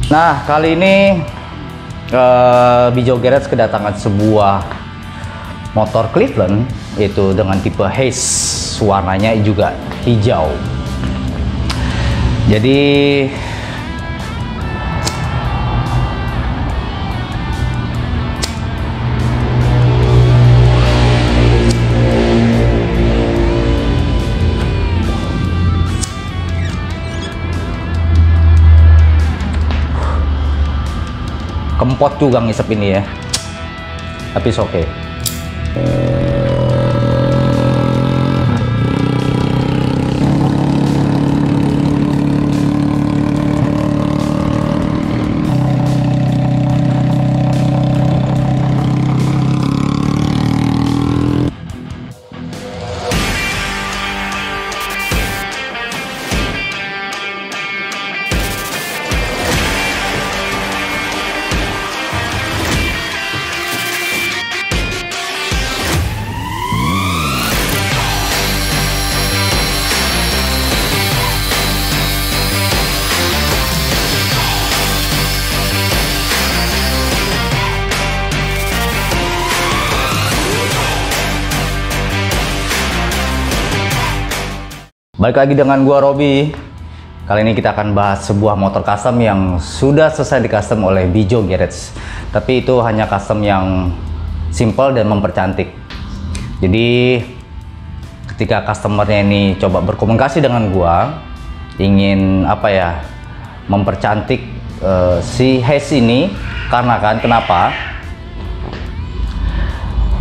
Nah, kali ini Bijo Garage kedatangan sebuah motor Cleveland, itu dengan tipe Haze, warnanya juga hijau. Jadi kempot juga ngisep ini ya, tapi oke. Okay. Balik lagi dengan gua Robi. Kali ini kita akan bahas sebuah motor custom yang sudah selesai di custom oleh Bijo Garage. Tapi itu hanya custom yang simple dan mempercantik. Jadi ketika customernya ini coba berkomunikasi dengan gua, ingin apa ya, mempercantik si Haze ini, karena kan kenapa?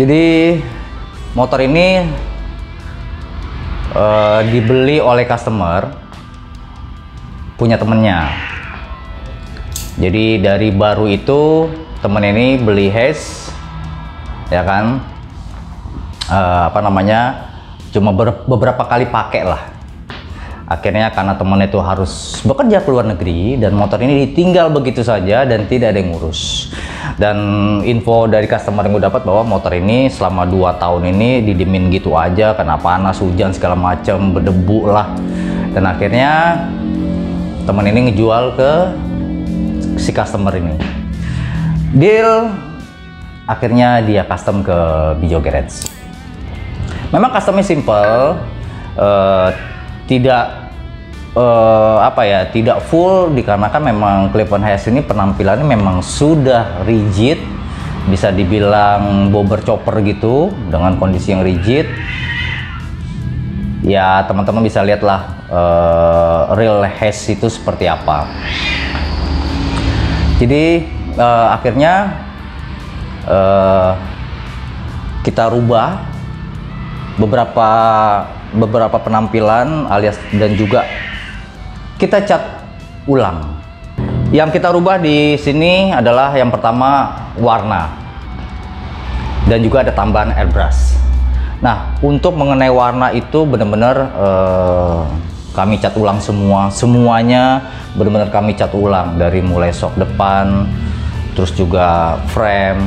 Jadi motor ini dibeli oleh customer punya temennya. Jadi dari baru itu temen ini beli Haze, ya kan, apa namanya, cuma beberapa kali pakai lah. Akhirnya karena temen itu harus bekerja ke luar negeri dan motor ini ditinggal begitu saja dan tidak ada yang ngurus. Dan info dari customer yang gue dapat bahwa motor ini selama 2 tahun ini didimin gitu aja, kena panas, hujan segala macam, berdebu lah. Dan akhirnya temen ini ngejual ke si customer ini. Deal, akhirnya dia custom ke Bijo Garage. Memang customnya simple, tidak apa ya, tidak full, dikarenakan memang Cleveland Haze ini penampilannya memang sudah rigid, bisa dibilang bobber chopper gitu, dengan kondisi yang rigid. Ya teman-teman bisa lihatlah real Haze itu seperti apa. Jadi akhirnya kita rubah beberapa penampilan alias, dan juga kita cat ulang. Yang kita rubah di sini adalah yang pertama warna, dan juga ada tambahan airbrush. Nah, untuk mengenai warna itu benar-benar kami cat ulang semuanya benar-benar kami cat ulang, dari mulai shock depan, terus juga frame,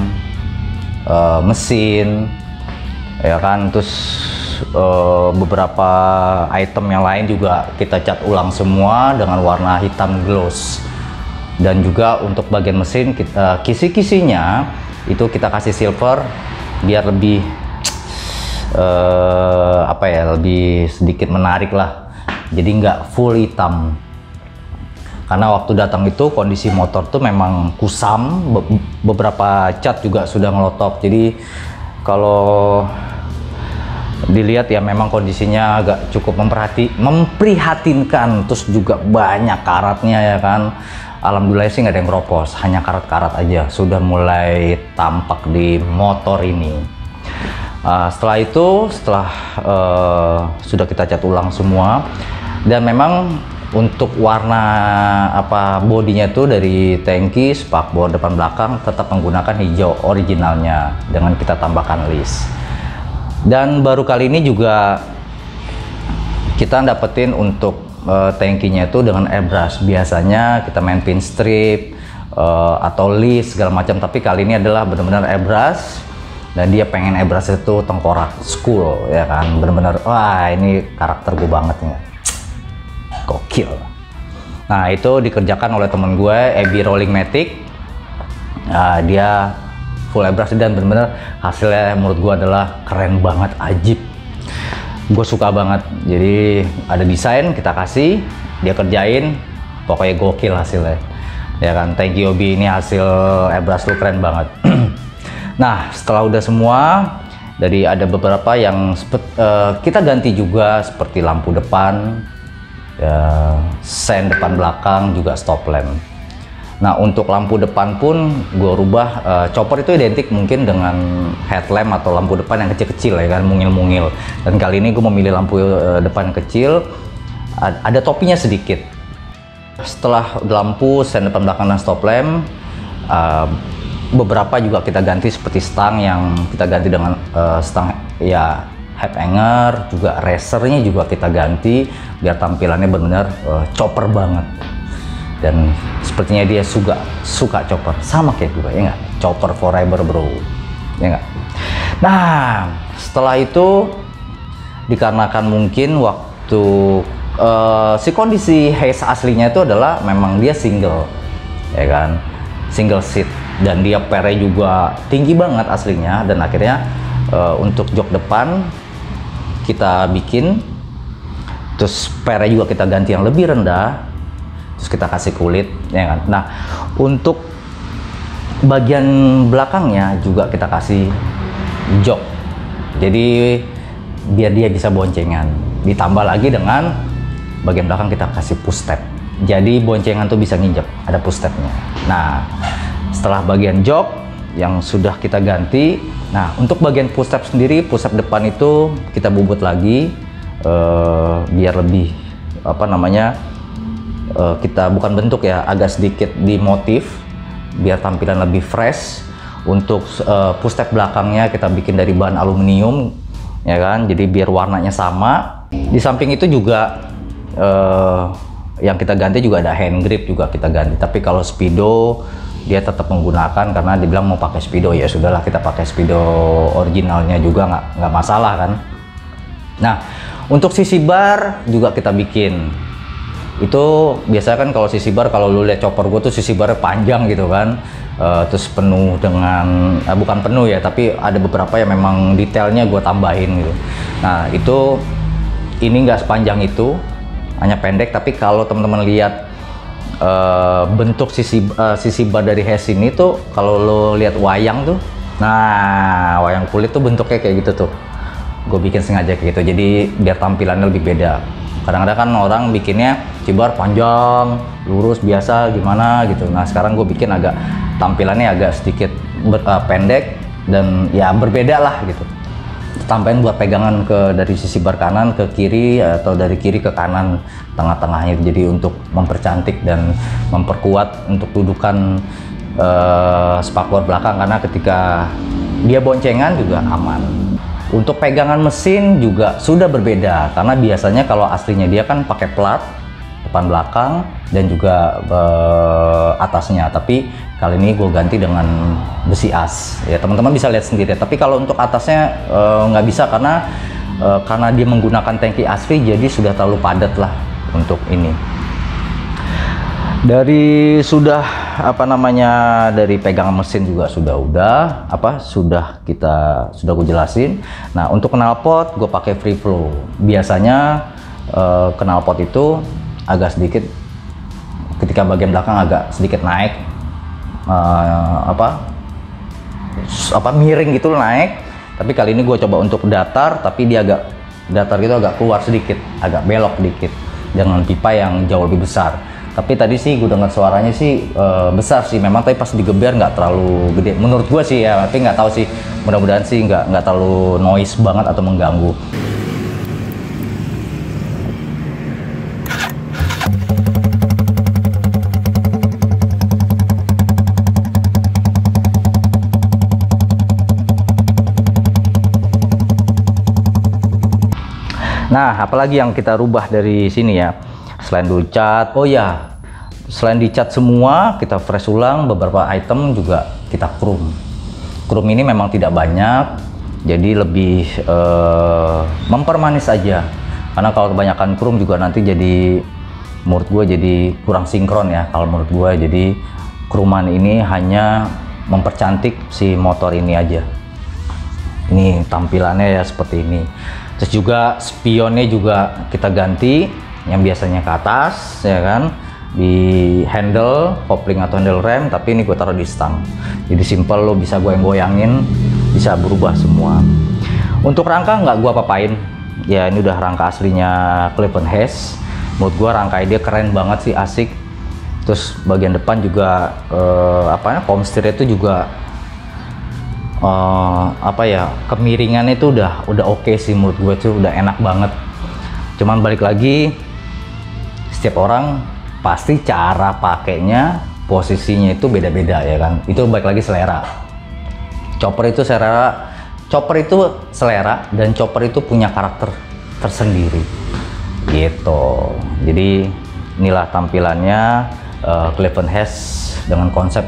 mesin, ya kan, terus beberapa item yang lain juga kita cat ulang semua dengan warna hitam gloss. Dan juga untuk bagian mesin, kita kisi-kisinya itu kita kasih silver biar lebih apa ya, lebih sedikit menarik lah, jadi nggak full hitam. Karena waktu datang itu kondisi motor tuh memang kusam, beberapa cat juga sudah ngelotok. Jadi kalau dilihat ya memang kondisinya agak cukup memprihatinkan, terus juga banyak karatnya ya kan. Alhamdulillah sih nggak ada yang keropos, hanya karat-karat aja sudah mulai tampak di motor ini. Setelah itu, sudah kita cat ulang semua, dan memang untuk warna apa bodinya itu dari tangki, spakbor depan belakang tetap menggunakan hijau originalnya dengan kita tambahkan list. Dan baru kali ini juga kita dapetin untuk tangkinya itu dengan airbrush. Biasanya kita main pin strip atau list segala macam, tapi kali ini adalah benar-benar airbrush. Dan dia pengen airbrush itu tengkorak school, ya kan, benar-benar wah ini karakter gue banget nih, gokil. Nah, itu dikerjakan oleh temen gue, Ebi Rolling Matic. Dia full airbrush dan bener-bener hasilnya menurut gue adalah keren banget, ajib. Gue suka banget. Jadi ada desain kita kasih, dia kerjain, pokoknya gokil hasilnya. Ya kan, thank you Obi, ini hasil airbrush lu keren banget. Nah, setelah udah semua, dari ada beberapa yang kita ganti juga seperti lampu depan, sen depan belakang, juga stop lamp. Nah, untuk lampu depan pun gue rubah, chopper itu identik mungkin dengan headlamp atau lampu depan yang kecil-kecil ya kan, mungil-mungil. Dan kali ini gue memilih lampu depan yang kecil, ada topinya sedikit. Setelah lampu, sen depan belakang dan stop lamp, beberapa juga kita ganti seperti stang yang kita ganti dengan stang ya head hanger, juga racernya juga kita ganti biar tampilannya benar-benar chopper banget. Dan sepertinya dia suka chopper, sama kayak gue, ya nggak? Chopper forever bro, ya nggak? Nah, setelah itu dikarenakan mungkin waktu si kondisi Haze aslinya itu adalah memang dia single, ya kan, single seat, dan dia pernya juga tinggi banget aslinya, dan akhirnya untuk jok depan kita bikin, terus pernya juga kita ganti yang lebih rendah, terus kita kasih kulit, ya kan. Nah, untuk bagian belakangnya juga kita kasih jok, jadi biar dia bisa boncengan. Ditambah lagi dengan bagian belakang kita kasih push step, jadi boncengan tuh bisa nginjek, ada push stepnya. Nah, setelah bagian jok yang sudah kita ganti, nah untuk bagian push step sendiri, push step depan itu kita bubut lagi biar lebih apa namanya, kita bukan bentuk ya, agak sedikit di motif biar tampilan lebih fresh. Untuk push step belakangnya kita bikin dari bahan aluminium, ya kan, jadi biar warnanya sama. Di samping itu juga yang kita ganti juga ada hand grip juga kita ganti, tapi kalau Speedo dia tetap menggunakan karena dibilang mau pakai Speedo, ya sudahlah kita pakai Speedo originalnya juga, nggak masalah kan. Nah, untuk sisi bar juga kita bikin. Itu biasanya kan kalau sisi bar, kalau lu lihat chopper gue tuh sisi barnya panjang gitu kan, terus penuh dengan bukan penuh ya, tapi ada beberapa yang memang detailnya gue tambahin gitu. Nah, itu ini nggak sepanjang itu, hanya pendek. Tapi kalau teman-teman lihat bentuk sisi bar dari Haze ini tuh, kalau lo lihat wayang tuh, nah wayang kulit tuh bentuknya kayak gitu tuh, gue bikin sengaja kayak gitu, jadi biar tampilannya lebih beda. Kadang-kadang kan orang bikinnya cibar panjang lurus biasa gimana gitu, nah sekarang gue bikin agak tampilannya agak sedikit pendek dan ya berbeda lah gitu. Tambahin buat pegangan dari sisi bar kanan ke kiri atau dari kiri ke kanan, tengah-tengahnya, jadi untuk mempercantik dan memperkuat untuk dudukan spakbor belakang, karena ketika dia boncengan juga aman. Untuk pegangan mesin juga sudah berbeda, karena biasanya kalau aslinya dia kan pakai plat depan belakang dan juga atasnya, tapi kali ini gue ganti dengan besi as ya, teman-teman bisa lihat sendiri. Tapi kalau untuk atasnya nggak bisa karena dia menggunakan tangki asli, jadi sudah terlalu padat lah untuk ini. Dari sudah apa namanya, dari pegangan mesin juga sudah gue jelasin. Nah, untuk knalpot gue pakai free flow. Biasanya knalpot itu agak sedikit, ketika bagian belakang agak sedikit naik, miring gitu naik. Tapi kali ini gue coba untuk datar, tapi dia agak datar gitu, agak keluar sedikit, agak belok dikit dengan pipa yang jauh lebih besar. Tapi tadi sih gue dengar suaranya sih besar sih memang, tapi pas digeber nggak terlalu gede menurut gue sih ya, tapi nggak tahu sih, mudah-mudahan sih nggak terlalu noise banget atau mengganggu. Nah, apalagi yang kita rubah dari sini ya, selain dulu cat, oh ya, selain dicat semua, kita fresh ulang, beberapa item juga kita chrome. Chrome ini memang tidak banyak, jadi lebih mempermanis aja. Karena kalau kebanyakan chrome juga nanti jadi menurut gue jadi kurang sinkron ya kalau menurut gue. Jadi Crewman ini hanya mempercantik si motor ini aja. Ini tampilannya ya seperti ini. Terus juga spionnya juga kita ganti, yang biasanya ke atas ya kan, di handle kopling atau handle rem, tapi ini gue taruh di stang. Jadi simple, lo bisa goyang-goyangin, bisa berubah semua. Untuk rangka nggak gue apa-apain ya, ini udah rangka aslinya Cleveland Hayes. Menurut gue rangka dia keren banget sih, asik. Terus bagian depan juga komstirnya itu juga kemiringannya itu udah oke sih, menurut gue tuh udah enak banget. Cuman balik lagi, setiap orang pasti cara pakainya, posisinya itu beda-beda ya kan. Itu balik lagi selera. Chopper itu selera, dan chopper itu punya karakter tersendiri gitu. Jadi inilah tampilannya Cleveland Hayes dengan konsep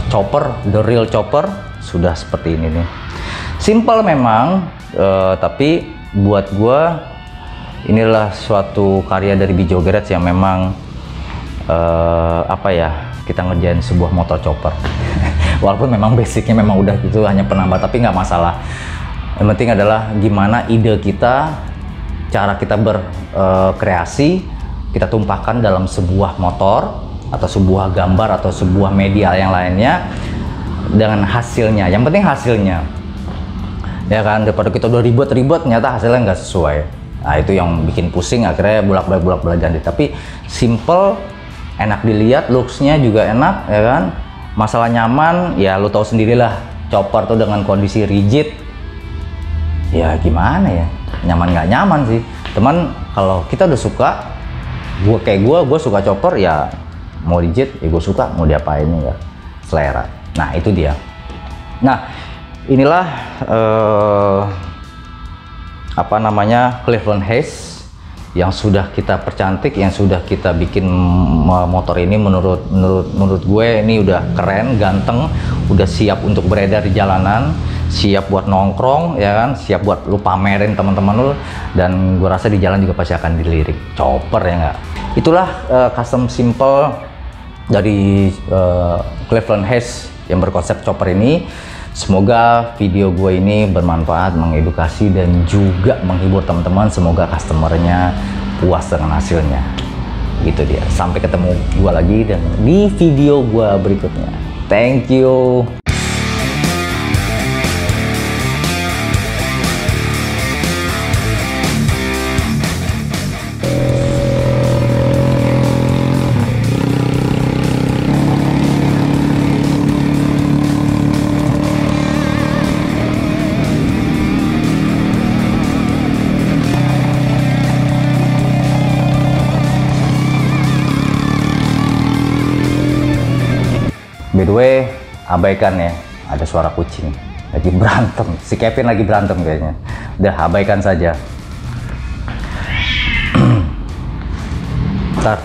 chopper, the real chopper, sudah seperti ini nih. Simple memang, tapi buat gua inilah suatu karya dari Bijo Garage yang memang kita ngerjain sebuah motor chopper. Walaupun memang basicnya memang udah gitu, hanya penambah, tapi nggak masalah. Yang penting adalah gimana ide kita, cara kita berkreasi, kita tumpahkan dalam sebuah motor atau sebuah gambar atau sebuah media yang lainnya dengan hasilnya. Yang penting hasilnya ya kan, daripada kita udah ribet-ribet ternyata hasilnya nggak sesuai. Nah itu yang bikin pusing, akhirnya bolak-balik ganti. Tapi simple, enak dilihat, looksnya juga enak ya kan. Masalah nyaman ya lu tahu sendirilah, chopper tuh dengan kondisi rigid ya gimana ya, nyaman nggak nyaman sih teman. Kalau kita udah suka, gue suka chopper ya, mau rigid ya gue suka, mau diapain ya selera. Nah itu dia. Nah inilah Cleveland Hayes yang sudah kita percantik, yang sudah kita bikin motor ini. Menurut gue ini udah keren, ganteng, udah siap untuk beredar di jalanan, siap buat nongkrong ya kan, siap buat lu pamerin teman-teman lu, dan gue rasa di jalan juga pasti akan dilirik chopper ya nggak. Itulah custom simple dari Cleveland Hayes yang berkonsep chopper ini. Semoga video gue ini bermanfaat, mengedukasi, dan juga menghibur teman-teman. Semoga customernya puas dengan hasilnya. Gitu dia. Sampai ketemu gue lagi dan di video gue berikutnya. Thank you. By the way, abaikan ya, ada suara kucing lagi berantem, si Kevin lagi berantem kayaknya. Udah abaikan saja. Ntar